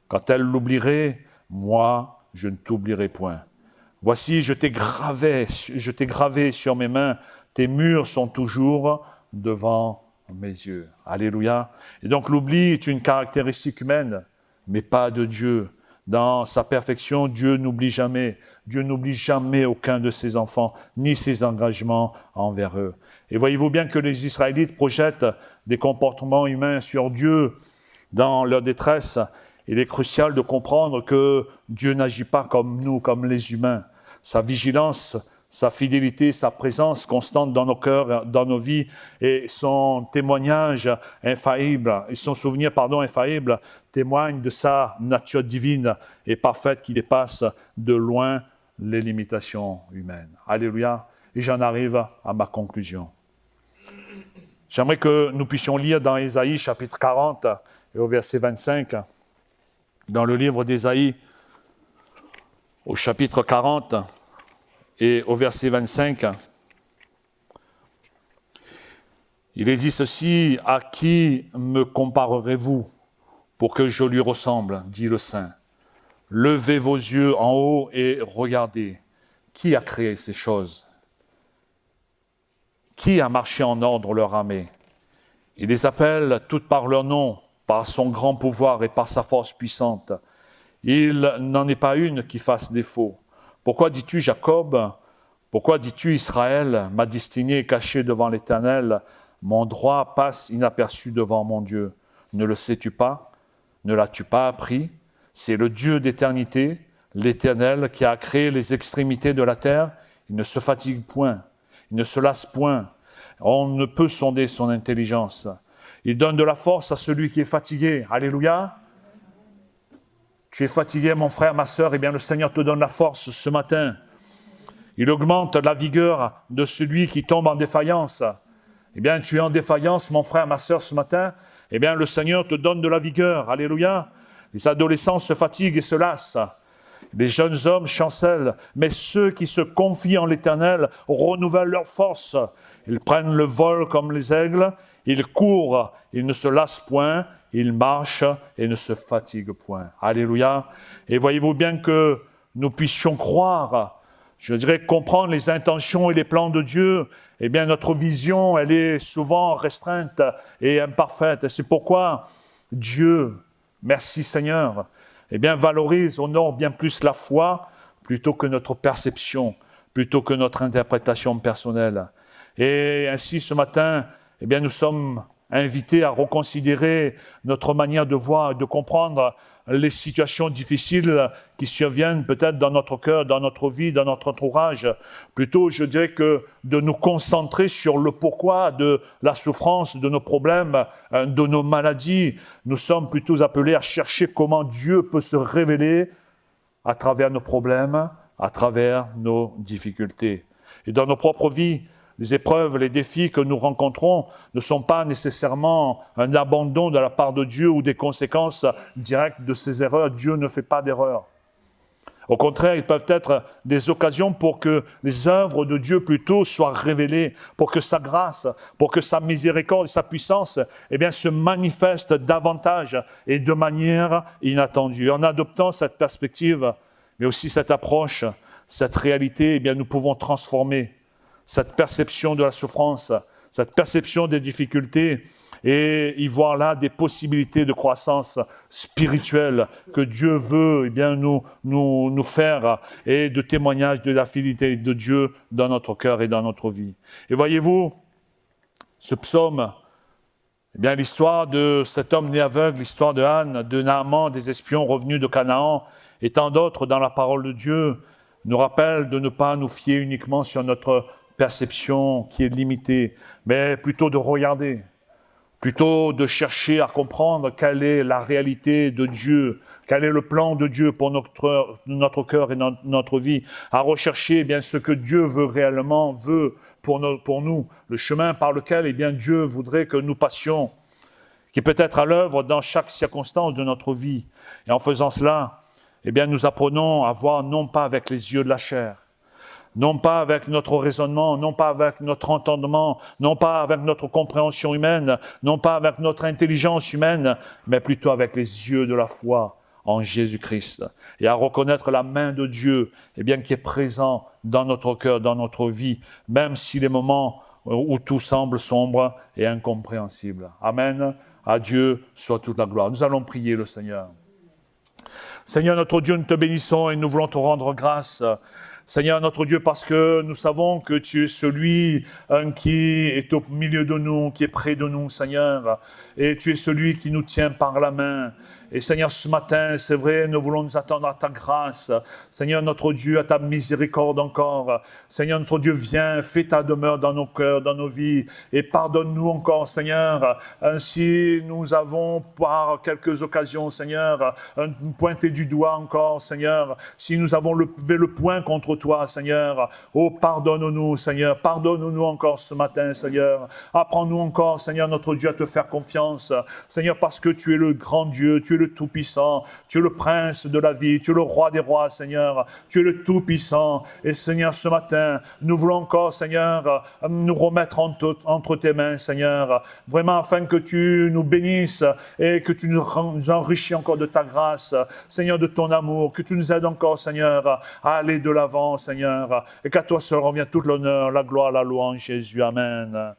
Quand elle l'oublierait, moi, je ne t'oublierai point. Voici, je t'ai gravé sur mes mains, tes murs sont toujours devant mes yeux. » Alléluia. Et donc l'oubli est une caractéristique humaine, mais pas de Dieu. Dans sa perfection, Dieu n'oublie jamais. Dieu n'oublie jamais aucun de ses enfants, ni ses engagements envers eux. Et voyez-vous bien que les Israélites projettent des comportements humains sur Dieu dans leur détresse. Il est crucial de comprendre que Dieu n'agit pas comme nous, comme les humains. Sa vigilance, sa fidélité, sa présence constante dans nos cœurs, dans nos vies, et son témoignage infaillible, et son souvenir, infaillible, témoignent de sa nature divine et parfaite qui dépasse de loin les limitations humaines. Alléluia. Et j'en arrive à ma conclusion. J'aimerais que nous puissions lire dans Ésaïe chapitre 40 et au verset 25, dans le livre d'Ésaïe, au chapitre 40 et au verset 25, il est dit ceci: « À qui me comparerez-vous pour que je lui ressemble, dit le Saint. Levez vos yeux en haut et regardez. Qui a créé ces choses? Qui a marché en ordre leur armée? Il les appelle toutes par leur nom, par son grand pouvoir et par sa force puissante. Il n'en est pas une qui fasse défaut. Pourquoi dis-tu Jacob? Pourquoi dis-tu Israël? Ma destinée est cachée devant l'Éternel. Mon droit passe inaperçu devant mon Dieu. Ne le sais-tu pas? Ne l'as-tu pas appris? C'est le Dieu d'éternité, l'Éternel, qui a créé les extrémités de la terre. Il ne se fatigue point, il ne se lasse point. On ne peut sonder son intelligence. Il donne de la force à celui qui est fatigué. Alléluia. Tu es fatigué, mon frère, ma sœur, eh bien le Seigneur te donne la force ce matin. Il augmente la vigueur de celui qui tombe en défaillance. Eh bien, tu es en défaillance, mon frère, ma sœur, ce matin. Eh bien, le Seigneur te donne de la vigueur. Alléluia. Les adolescents se fatiguent et se lassent. Les jeunes hommes chancellent. Mais ceux qui se confient en l'Éternel renouvellent leur force. Ils prennent le vol comme les aigles. Ils courent, ils ne se lassent point. Ils marchent et ne se fatiguent point. Alléluia. Et voyez-vous bien que nous puissions croire, je dirais comprendre les intentions et les plans de Dieu, eh bien notre vision, elle est souvent restreinte et imparfaite. Et c'est pourquoi Dieu, merci Seigneur, eh bien valorise, honore bien plus la foi plutôt que notre perception, plutôt que notre interprétation personnelle. Et ainsi ce matin, eh bien nous sommes invités à reconsidérer notre manière de voir et de comprendre les situations difficiles qui surviennent peut-être dans notre cœur, dans notre vie, dans notre entourage. Plutôt, je dirais que de nous concentrer sur le pourquoi de la souffrance, de nos problèmes, de nos maladies. Nous sommes plutôt appelés à chercher comment Dieu peut se révéler à travers nos problèmes, à travers nos difficultés. Et dans nos propres vies, les épreuves, les défis que nous rencontrons ne sont pas nécessairement un abandon de la part de Dieu ou des conséquences directes de ses erreurs. Dieu ne fait pas d'erreurs. Au contraire, ils peuvent être des occasions pour que les œuvres de Dieu plutôt soient révélées, pour que sa grâce, pour que sa miséricorde et sa puissance se manifestent davantage et de manière inattendue. En adoptant cette perspective, mais aussi cette approche, cette réalité, nous pouvons transformer cette perception de la souffrance, cette perception des difficultés et y voir là des possibilités de croissance spirituelle que Dieu veut nous faire et de témoignage de la fidélité de Dieu dans notre cœur et dans notre vie. Et voyez-vous, ce psaume, l'histoire de cet homme né aveugle, l'histoire de Anne, de Naaman, des espions revenus de Canaan et tant d'autres dans la parole de Dieu nous rappelle de ne pas nous fier uniquement sur notre perception qui est limitée, mais plutôt de regarder, plutôt de chercher à comprendre quelle est la réalité de Dieu, quel est le plan de Dieu pour notre cœur et notre vie, à rechercher ce que Dieu veut réellement, pour nous, le chemin par lequel Dieu voudrait que nous passions, qui peut être à l'œuvre dans chaque circonstance de notre vie. Et en faisant cela, nous apprenons à voir non pas avec les yeux de la chair, non pas avec notre raisonnement, non pas avec notre entendement, non pas avec notre compréhension humaine, non pas avec notre intelligence humaine, mais plutôt avec les yeux de la foi en Jésus-Christ. Et à reconnaître la main de Dieu, qui est présent dans notre cœur, dans notre vie, même si les moments où tout semble sombre et incompréhensible. Amen. À Dieu soit toute la gloire. Nous allons prier le Seigneur. Seigneur notre Dieu, nous te bénissons et nous voulons te rendre grâce. Seigneur notre Dieu, parce que nous savons que tu es celui qui est au milieu de nous, qui est près de nous, Seigneur. Et tu es celui qui nous tient par la main. Et Seigneur, ce matin, c'est vrai, nous voulons nous attendre à ta grâce. Seigneur notre Dieu, à ta miséricorde encore. Seigneur notre Dieu, viens, fais ta demeure dans nos cœurs, dans nos vies. Et pardonne-nous encore, Seigneur. Ainsi, nous avons par quelques occasions, Seigneur, pointé du doigt encore, Seigneur. Si nous avons levé le poing contre toi, Seigneur. Oh, pardonne-nous, Seigneur. Pardonne-nous encore ce matin, Seigneur. Apprends-nous encore, Seigneur notre Dieu, à te faire confiance. Seigneur, parce que tu es le grand Dieu, tu es le Tout-Puissant, tu es le Prince de la vie, tu es le Roi des rois, Seigneur. Tu es le Tout-Puissant. Et Seigneur, ce matin, nous voulons encore, Seigneur, nous remettre entre tes mains, Seigneur. Vraiment, afin que tu nous bénisses et que tu nous enrichis encore de ta grâce, Seigneur, de ton amour, que tu nous aides encore, Seigneur, à aller de l'avant, Seigneur. Et qu'à toi seul revient toute l'honneur, la gloire, la louange, Jésus. Amen.